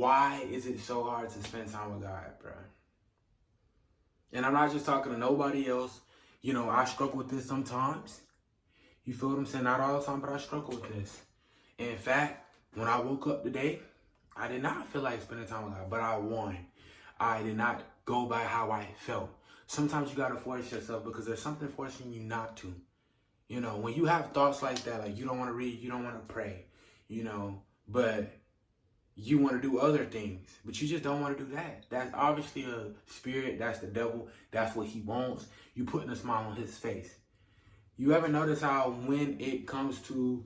why is it so hard to spend time with God, bro? And I'm not just talking to nobody else. You know, I struggle with this sometimes. You feel what I'm saying? Not all the time, but I struggle with this. In fact, when I woke up today, I did not feel like spending time with God, but I won. I did not go by how I felt. Sometimes you gotta force yourself because there's something forcing you not to. You know, when you have thoughts like that, like you don't want to read, you don't want to pray, you know, but you want to do other things, but you just don't want to do that. That's obviously a spirit. That's the devil. That's what he wants. You putting a smile on his face. You ever notice how when it comes to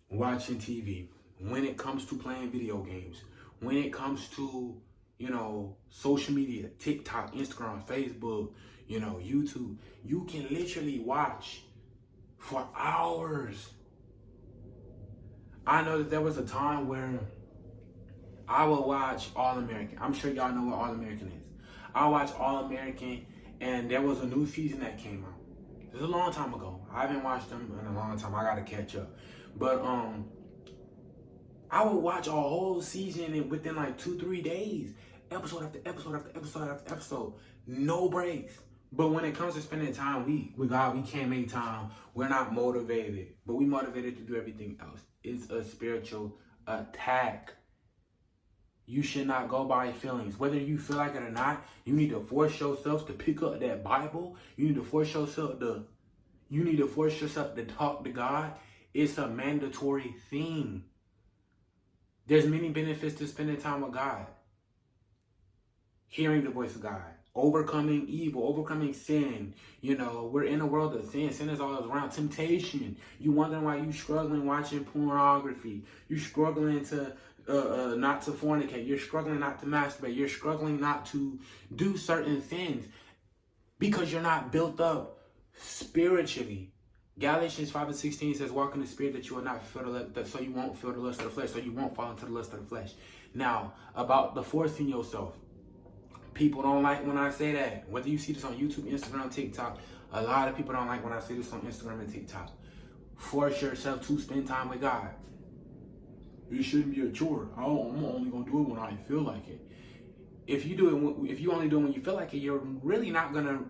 watching TV, when it comes to playing video games, when it comes to, you know, social media, TikTok, Instagram, Facebook, you know, YouTube, you can literally watch for hours. I know that there was a time where I would watch All American. I'm sure y'all know what All American is. I watched All American, and there was a new season that came out. It was a long time ago. I haven't watched them in a long time. I gotta catch up. But I would watch a whole season and within like 2-3 days, episode after episode after episode after episode, no breaks. But when it comes to spending time with God, we can't make time. We're not motivated, but we motivated to do everything else. It's a spiritual attack. You should not go by feelings. Whether you feel like it or not, you need to force yourself to pick up that Bible. You need to force yourself to talk to God. It's a mandatory thing. There's many benefits to spending time with God. Hearing the voice of God. Overcoming evil, overcoming sin. You know, we're in a world of sin. Sin is all around. Temptation. You wondering why you struggling watching pornography. You struggling to not to fornicate. You're struggling not to masturbate. You're struggling not to do certain things because you're not built up spiritually. Galatians 5:16 says, walk in the spirit that you will not fulfill so you won't feel the lust of the flesh, so you won't fall into the lust of the flesh. Now, about the forcing yourself. People don't like when I say that. Whether you see this on YouTube, Instagram, TikTok, a lot of people don't like when I say this on Instagram and TikTok. Force yourself to spend time with God. It shouldn't be a chore. I'm only gonna do it when I feel like it. If you only do it when you feel like it, you're really not gonna.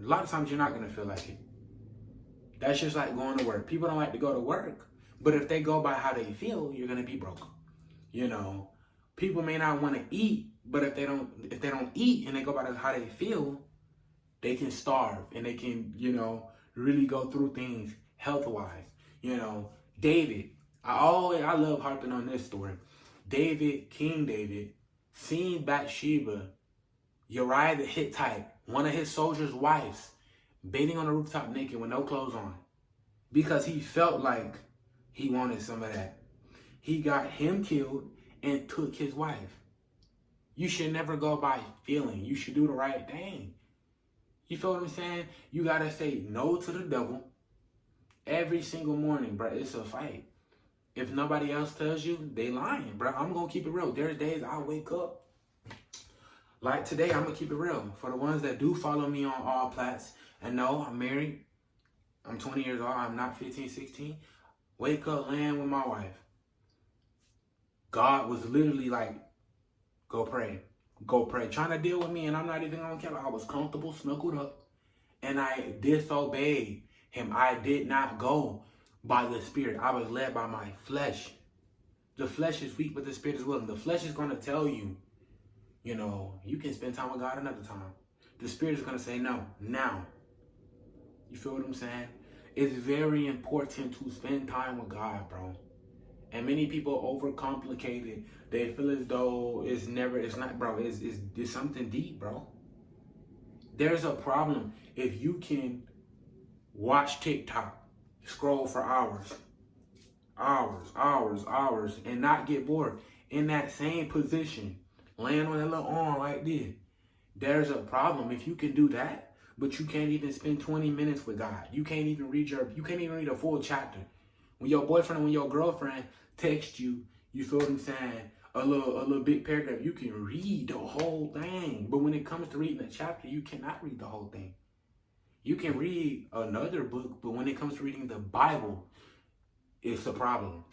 A lot of times you're not gonna feel like it. That's just like going to work. People don't like to go to work, but if they go by how they feel, you're gonna be broke. You know, people may not want to eat, but if they don't eat and they go by how they feel, they can starve and they can, you know, really go through things health-wise. You know, David. I love harping on this story. King David, seen Bathsheba, Uriah the Hittite, one of his soldiers' wives, bathing on the rooftop naked with no clothes on, because he felt like he wanted some of that. He got him killed and took his wife. You should never go by feeling. You should do the right thing. You feel what I'm saying? You gotta say no to the devil every single morning, bro. It's a fight. If nobody else tells you, they lying, bro. I'm gonna keep it real. There's days I wake up. Like today, I'm gonna keep it real. For the ones that do follow me on all plats, and no, I'm married. I'm 20 years old. I'm not 15, 16. Wake up, land with my wife. God was literally like, go pray. Go pray. Trying to deal with me, and I'm not even gonna care. I was comfortable, snuggled up, and I disobeyed him. I did not go by the Spirit. I was led by my flesh. The flesh is weak, but the Spirit is willing. The flesh is going to tell you, you know, you can spend time with God another time. The Spirit is going to say no, now. You feel what I'm saying? It's very important to spend time with God, bro. And many people overcomplicate it. They feel as though it's not, bro. It's something deep, bro. There's a problem if you can watch TikTok, scroll for hours, and not get bored. In that same position, laying on that little arm like this. There's a problem if you can do that, but you can't even spend 20 minutes with God. You can't even read a full chapter. When your boyfriend or when your girlfriend text you, you feel what I'm saying, a little big paragraph, you can read the whole thing. But when it comes to reading a chapter, you cannot read the whole thing. You can read another book, but when it comes to reading the Bible, it's a problem.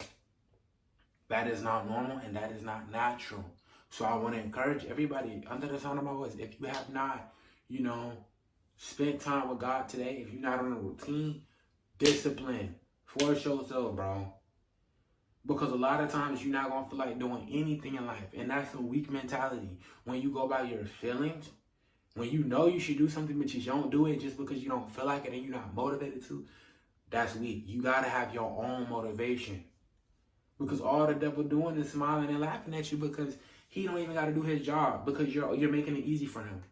That is not normal and that is not natural. So I want to encourage everybody under the sound of my voice. If you have not, spent time with God today, if you're not on a routine, discipline, force yourself, bro. Because a lot of times you're not going to feel like doing anything in life. And that's a weak mentality. When you go by your feelings, when you know you should do something but you don't do it just because you don't feel like it and you're not motivated to, that's weak. You got to have your own motivation. Because all the devil doing is smiling and laughing at you because he don't even got to do his job because you're making it easy for him.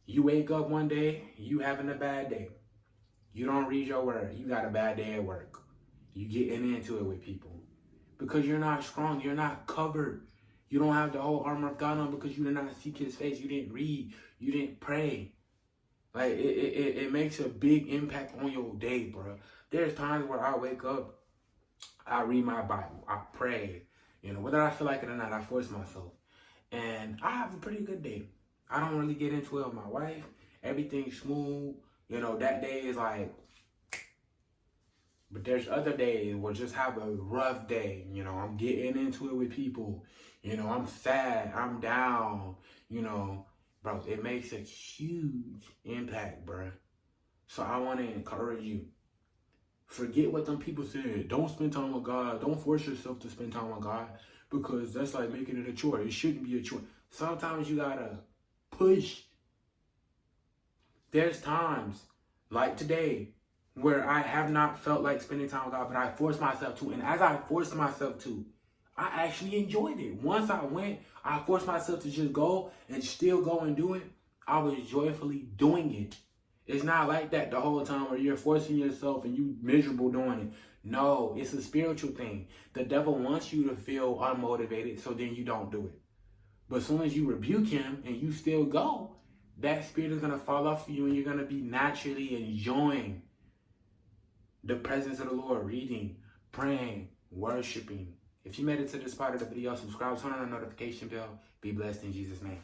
You wake up one day, you having a bad day. You don't read your word. You got a bad day at work. You getting into it with people. Because you're not strong. You're not covered. You don't have the whole armor of God on because you did not seek his face. You didn't read. You didn't pray. Like, it makes a big impact on your day, bro. There's times where I wake up, I read my Bible, I pray. Whether I feel like it or not, I force myself. And I have a pretty good day. I don't really get into it with my wife. Everything's smooth. That day is like, but there's other days where just have a rough day. I'm getting into it with people. I'm sad. I'm down. Bro, it makes a huge impact, bro. So I want to encourage you. Forget what them people said. Don't spend time with God. Don't force yourself to spend time with God because that's like making it a chore. It shouldn't be a chore. Sometimes you got to push. There's times like today where I have not felt like spending time with God, but I forced myself to. And as I forced myself to, I actually enjoyed it. Once I went, I forced myself to just go and still go and do it. I was joyfully doing it. It's not like that the whole time where you're forcing yourself and you miserable doing it. No, it's a spiritual thing. The devil wants you to feel unmotivated, so then you don't do it. But as soon as you rebuke him and you still go, that spirit is going to fall off of you and you're going to be naturally enjoying the presence of the Lord, reading, praying, worshiping. If you made it to this part of the video, subscribe, turn on the notification bell. Be blessed in Jesus' name.